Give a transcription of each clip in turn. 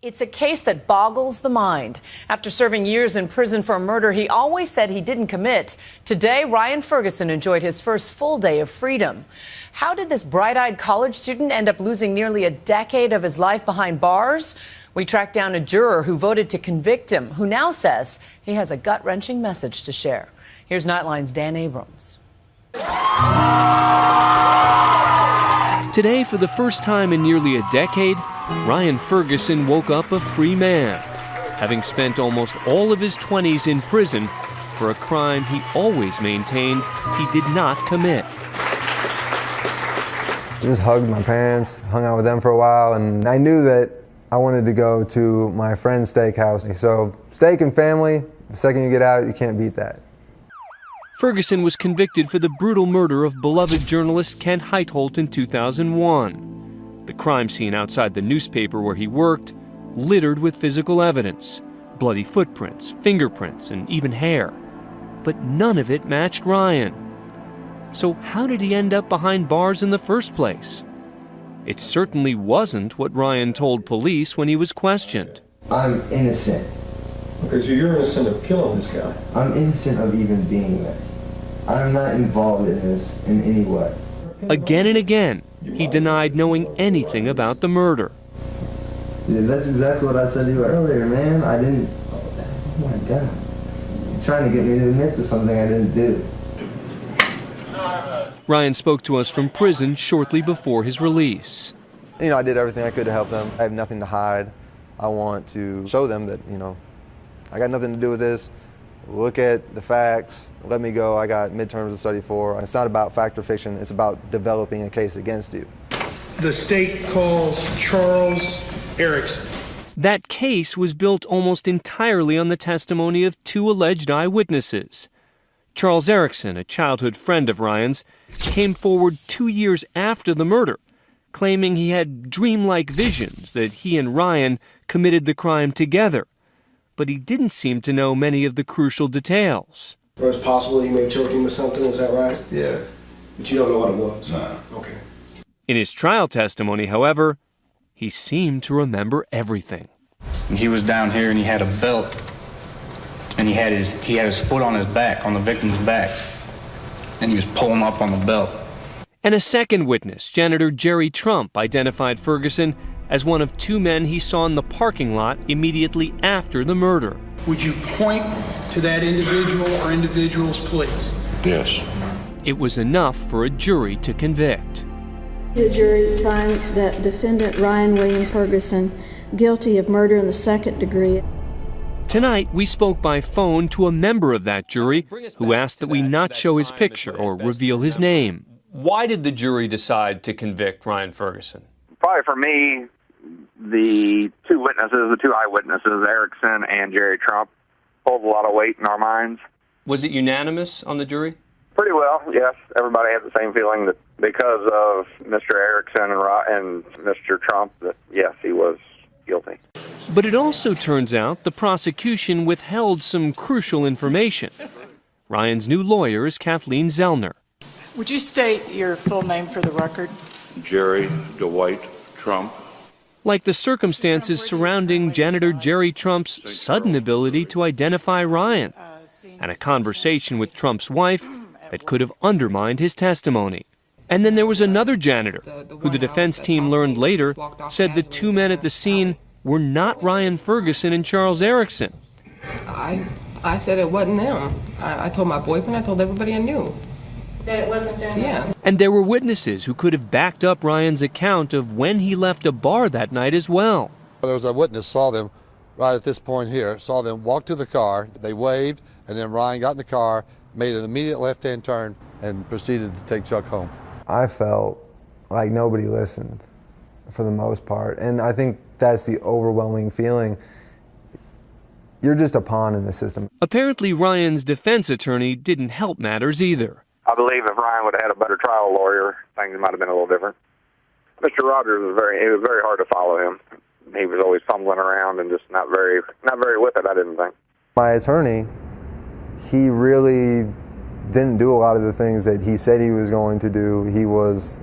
It's a case that boggles the mind. After serving years in prison for a murder he always said he didn't commit, today Ryan Ferguson enjoyed his first full day of freedom. How did this bright-eyed college student end up losing nearly a decade of his life behind bars? We tracked down a juror who voted to convict him, who now says he has a gut-wrenching message to share. Here's Nightline's Dan Abrams. Today, for the first time in nearly a decade, Ryan Ferguson woke up a free man, having spent almost all of his 20s in prison for a crime he always maintained he did not commit. I just hugged my parents, hung out with them for a while, and I knew that I wanted to go to my friend's steakhouse. So steak and family, the second you get out, you can't beat that. Ferguson was convicted for the brutal murder of beloved journalist Kent Heitholt in 2001. The crime scene outside the newspaper where he worked, littered with physical evidence, bloody footprints, fingerprints, and even hair. But none of it matched Ryan. So how did he end up behind bars in the first place? It certainly wasn't what Ryan told police when he was questioned. I'm innocent. Because you're innocent of killing this guy. I'm innocent of even being there. I'm not involved in this in any way. Again and again, he denied knowing anything about the murder. Yeah, that's exactly what I said to you earlier, man. I didn't. Oh my God. You're trying to get me to admit to something I didn't do. Ryan spoke to us from prison shortly before his release. You know, I did everything I could to help them. I have nothing to hide. I want to show them that, I got nothing to do with this. Look at the facts. Let me go. I got midterms to study for. It's not about fact or fiction. It's about developing a case against you. The state calls Charles Erickson. That case was built almost entirely on the testimony of two alleged eyewitnesses. Charles Erickson, a childhood friend of Ryan's, came forward 2 years after the murder, claiming he had dreamlike visions that he and Ryan committed the crime together. But he didn't seem to know many of the crucial details. Or it's possible you may choke him with something, is that right? Yeah. But you don't know what it was? No. Okay. In his trial testimony, however, he seemed to remember everything. He was down here and he had a belt, and he had his foot on his back, on the victim's back, and he was pulling up on the belt. And a second witness, janitor Jerry Trump, identified Ferguson as one of two men he saw in the parking lot immediately after the murder. Would you point to that individual or individuals, please? Yes. It was enough for a jury to convict. The jury find that defendant Ryan William Ferguson guilty of murder in the second degree. Tonight, we spoke by phone to a member of that jury who asked that we not show his picture or reveal his name. Why did the jury decide to convict Ryan Ferguson? Probably for me, the two eyewitnesses, Erickson and Jerry Trump, hold a lot of weight in our minds. Was it unanimous on the jury? Pretty well, yes. Everybody had the same feeling that because of Mr. Erickson and Mr. Trump, that yes, he was guilty. But it also turns out the prosecution withheld some crucial information. Ryan's new lawyer is Kathleen Zellner. Would you state your full name for the record? Jerry Dwight Trump. Like the circumstances surrounding janitor Jerry Trump's sudden ability to identify Ryan, and a conversation with Trump's wife that could have undermined his testimony. And then there was another janitor, who the defense team learned later said the two men at the scene were not Ryan Ferguson and Charles Erickson. I said it wasn't them. I told my boyfriend, I told everybody I knew. That it wasn't them? Yeah. And there were witnesses who could have backed up Ryan's account of when he left a bar that night as well. There was a witness saw them right at this point here, saw them walk to the car, they waved, and then Ryan got in the car, made an immediate left-hand turn, and proceeded to take Chuck home. I felt like nobody listened for the most part, and I think that's the overwhelming feeling. You're just a pawn in the system. Apparently Ryan's defense attorney didn't help matters either. I believe if Ryan would have had a better trial lawyer, things might have been a little different. Mr. Rogers it was very hard to follow him. He was always fumbling around and just not very with it, I didn't think. My attorney, he really didn't do a lot of the things that he said he was going to do. He was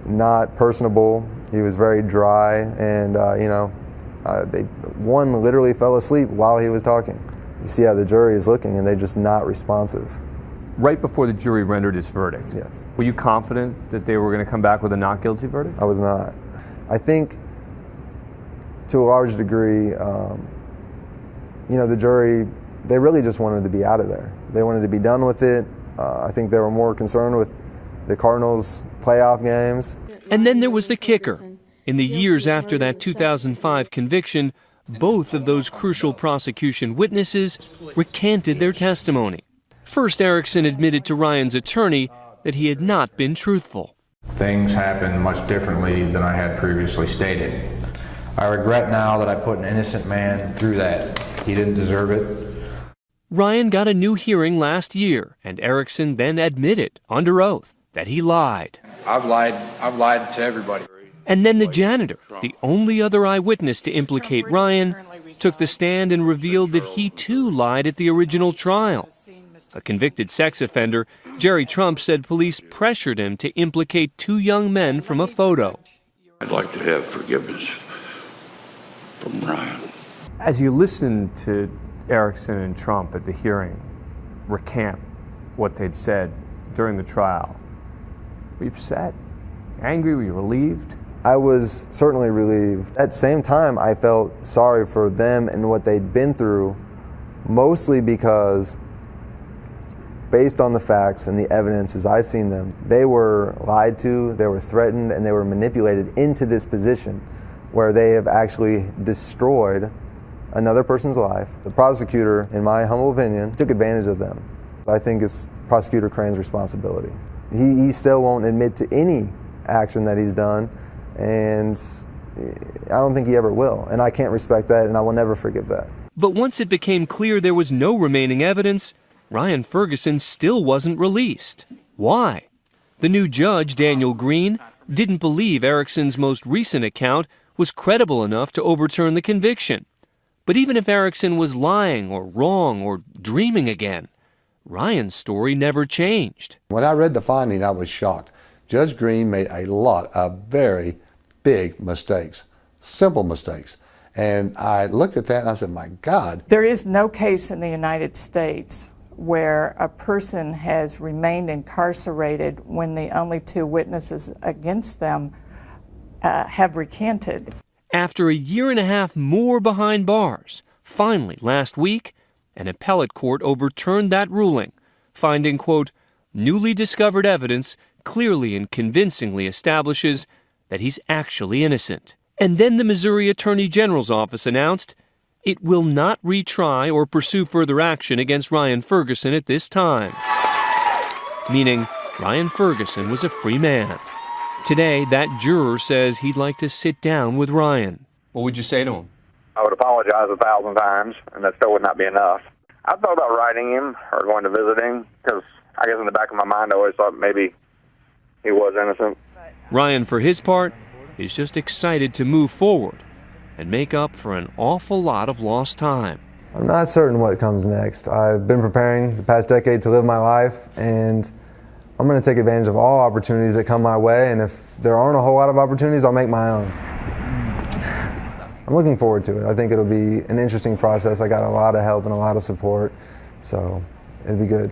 not personable. He was very dry, and One literally fell asleep while he was talking. You see how the jury is looking, and they're just not responsive. Right before the jury rendered its verdict, yes, were you confident that they were going to come back with a not guilty verdict? I was not. I think, to a large degree, the jury, they really just wanted to be out of there. They wanted to be done with it. I think they were more concerned with the Cardinals' playoff games. And then there was the kicker. In the years after that 2005 conviction, both of those crucial prosecution witnesses recanted their testimony. First, Erickson admitted to Ryan's attorney that he had not been truthful. Things happened much differently than I had previously stated. I regret now that I put an innocent man through that. He didn't deserve it. Ryan got a new hearing last year, and Erickson then admitted, under oath, that he lied. I've lied to everybody. And then the janitor, the only other eyewitness to implicate Ryan, took the stand and revealed that he too lied at the original trial. A convicted sex offender, Jerry Trump said police pressured him to implicate two young men from a photo. I'd like to have forgiveness from Ryan. As you listen to Erickson and Trump at the hearing recant what they'd said during the trial, were you upset, angry, were you relieved? I was certainly relieved. At the same time, I felt sorry for them and what they'd been through, mostly because, based on the facts and the evidence as I've seen them, they were lied to, they were threatened, and they were manipulated into this position where they have actually destroyed another person's life. The prosecutor, in my humble opinion, took advantage of them. I think it's Prosecutor Crane's responsibility. He still won't admit to any action that he's done, and I don't think he ever will. And I can't respect that, and I will never forgive that. But once it became clear there was no remaining evidence, Ryan Ferguson still wasn't released. Why? The new judge, Daniel Green, didn't believe Erickson's most recent account was credible enough to overturn the conviction. But even if Erickson was lying or wrong or dreaming again, Ryan's story never changed. When I read the finding, I was shocked. Judge Green made a lot of very big mistakes, simple mistakes. And I looked at that and I said, my God. There is no case in the United States where a person has remained incarcerated when the only two witnesses against them have recanted. After a year and a half more behind bars, finally last week, an appellate court overturned that ruling, finding, quote, newly discovered evidence clearly and convincingly establishes that he's actually innocent. And then the Missouri Attorney General's office announced it will not retry or pursue further action against Ryan Ferguson at this time. Meaning, Ryan Ferguson was a free man. Today, that juror says he'd like to sit down with Ryan. What would you say to him? I would apologize 1,000 times, and that still would not be enough. I thought about writing him or going to visit him, because I guess in the back of my mind I always thought maybe he was innocent. Ryan, for his part, is just excited to move forward and make up for an awful lot of lost time. I'm not certain what comes next. I've been preparing the past decade to live my life, and I'm going to take advantage of all opportunities that come my way, and if there aren't a whole lot of opportunities, I'll make my own. I'm looking forward to it. I think it'll be an interesting process. I got a lot of help and a lot of support, so it'll be good.